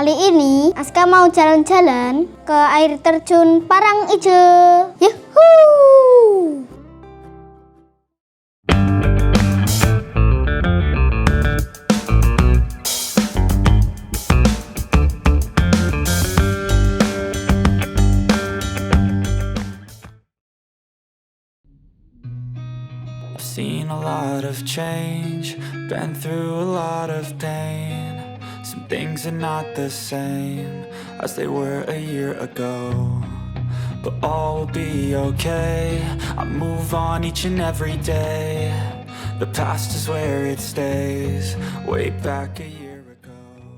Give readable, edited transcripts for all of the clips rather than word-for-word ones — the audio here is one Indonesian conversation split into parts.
Kali ini Aska mau jalan-jalan ke air terjun Parang Ijo. Yuhuu! Seen a lot of change, been through a lot of pain. Some things are not the same as they were a year ago, but all will be okay. I move on each and every day. The past is where it stays, way back a year ago.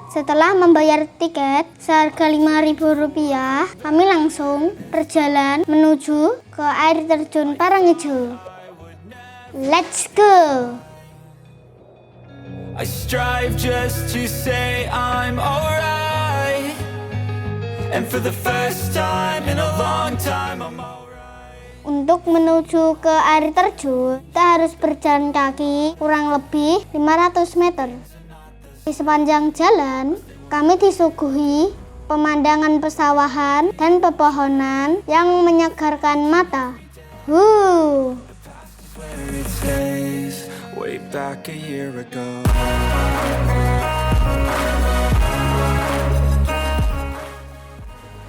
Setelah membayar tiket seharga Rp5.000, kami langsung berjalan menuju ke air terjun Parang Ijo. Let's go! I strive just to say I'm alright, and for the first time in a long time I'm alright. Untuk menuju ke air terjun, kita harus berjalan kaki kurang lebih 500 meter. Di sepanjang jalan, kami disuguhi pemandangan pesawahan dan pepohonan yang menyegarkan mata. Where it stays, way back a year ago.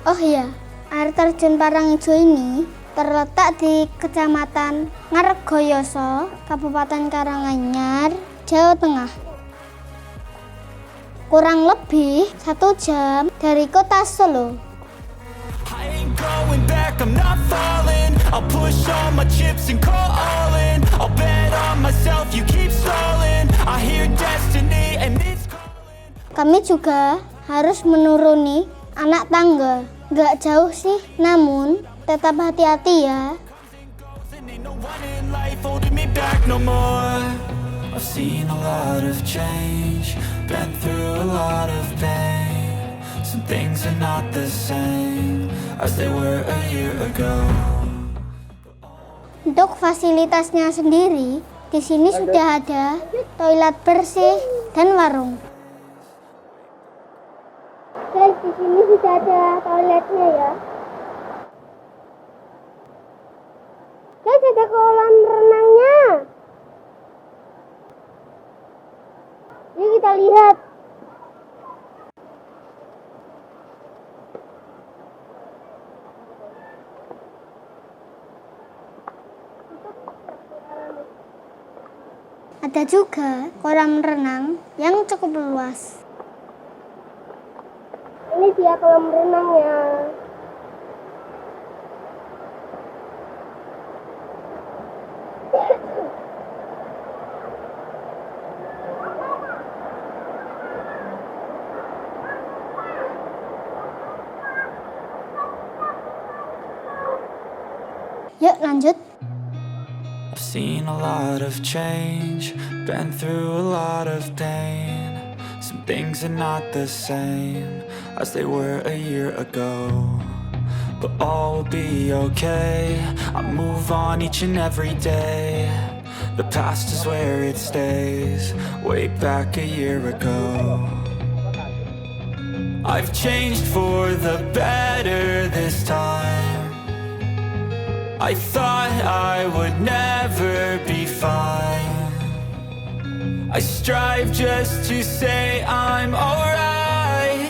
Oh iya, air terjun Parang Ijo ini terletak di Kecamatan Ngargoyoso, Kabupaten Karanganyar, Jawa Tengah. Kurang lebih 1 jam dari kota Solo. I ain't going back, I'm not falling. I'll push all my chips and call all in. I'll bet on myself, you keep stalling. I hear destiny and it's calling. Kami juga harus menuruni anak tangga. Gak jauh sih, namun tetap hati-hati ya. Ain't no one in life holding me back no more. I've seen a lot of change, been through a lot of pain. Some things are not the same as they were a year ago. Untuk fasilitasnya sendiri, di sini sudah ada toilet bersih dan warung. Guys, di sini sudah ada toiletnya ya. Guys, ada kolam renangnya. Yuk kita lihat. Ada juga kolam renang yang cukup luas. Ini dia kolam renangnya. Yuk lanjut. I've seen a lot of change, been through a lot of pain. Some things are not the same as they were a year ago, but all will be okay. I move on each and every day. The past is where it stays, way back a year ago. I've changed for the better this time. I thought I would never be fine. I strive just to say I'm alright,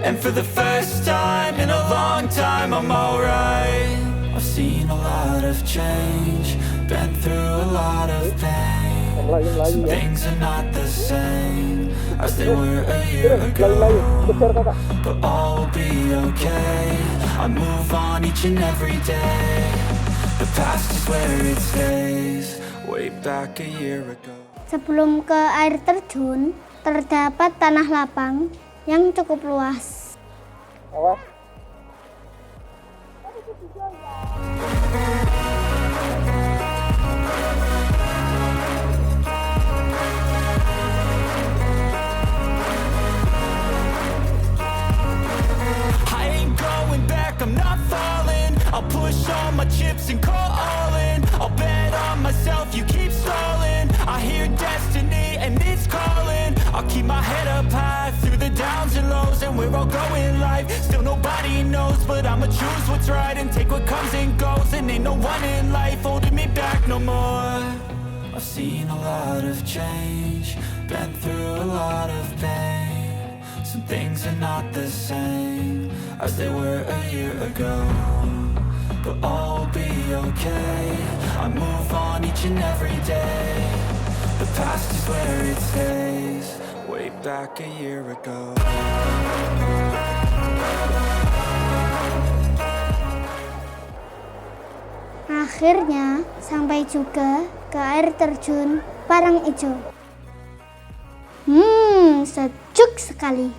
and for the first time in a long time I'm alright. I've seen a lot of change, been through a lot of pain. Some things are not the same as they were a year ago, but all will be okay. I move on each and every day. The past is where it stays, way back a year ago. Sebelum ke air terjun, terdapat tanah lapang yang cukup luas. Awas. I'm not falling. I'll push all my chips and call all in. I'll bet on myself, you keep stalling. I hear destiny and it's calling. I'll keep my head up high through the downs and lows. knows, and we're all going live. Still nobody knows, but I'ma choose what's right and take what comes and goes. And ain't no one in life holding me back no more. I've seen a lot of change, been through a lot of pain. Some things are not the same as they were a year ago, but all will be okay. I move on each and every day. The past is where it stays, way back a year ago. Akhirnya sampai juga ke air terjun Parang Hijau. Sejuk sekali.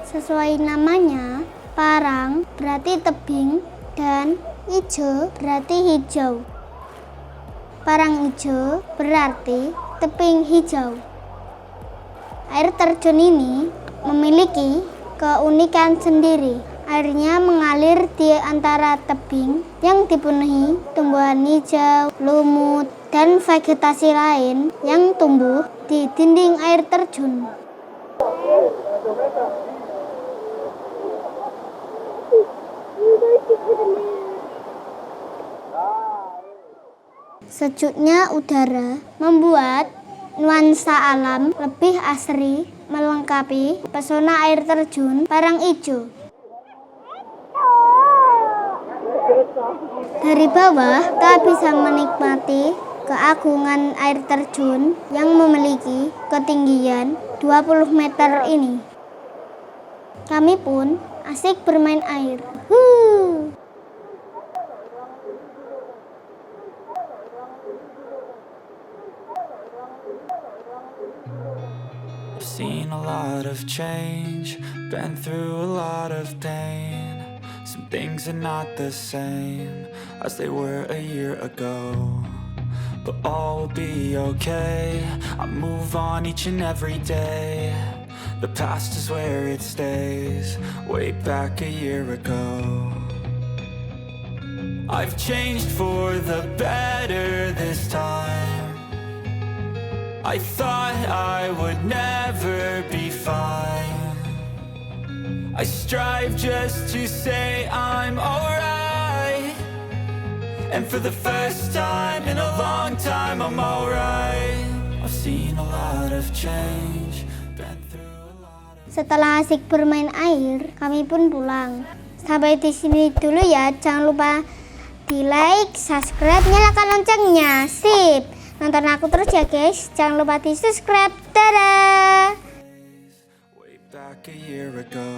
Sesuai namanya, parang berarti tebing dan hijau berarti hijau. Parang hijau berarti tebing hijau. Air terjun ini memiliki keunikan sendiri. Airnya mengalir di antara tebing yang dipenuhi tumbuhan hijau, lumut, dan vegetasi lain yang tumbuh di dinding air terjun. Sejuknya udara membuat nuansa alam lebih asri, melengkapi pesona air terjun Parang Hijau. Dari bawah, kita bisa menikmati keagungan air terjun yang memiliki ketinggian 20 meter ini. Kami pun asik bermain air. I've seen a lot of change, been through a lot of pain. Some things are not the same as they were a year ago, but all will be okay. I move on each and every day. The past is where it stays, way back a year ago. I've changed for the better this time. I thought I would never be fine. I strive just to say I'm alright, and for the first time in a long time I'm alright. I've seen a lot of change, been through a lot of... Setelah asik bermain air, kami pun pulang. Sampai di sini dulu ya. Jangan lupa di like, subscribe, nyalakan loncengnya. Sip. Nonton aku terus ya guys. Jangan lupa di subscribe. Dadah. Way back a year ago.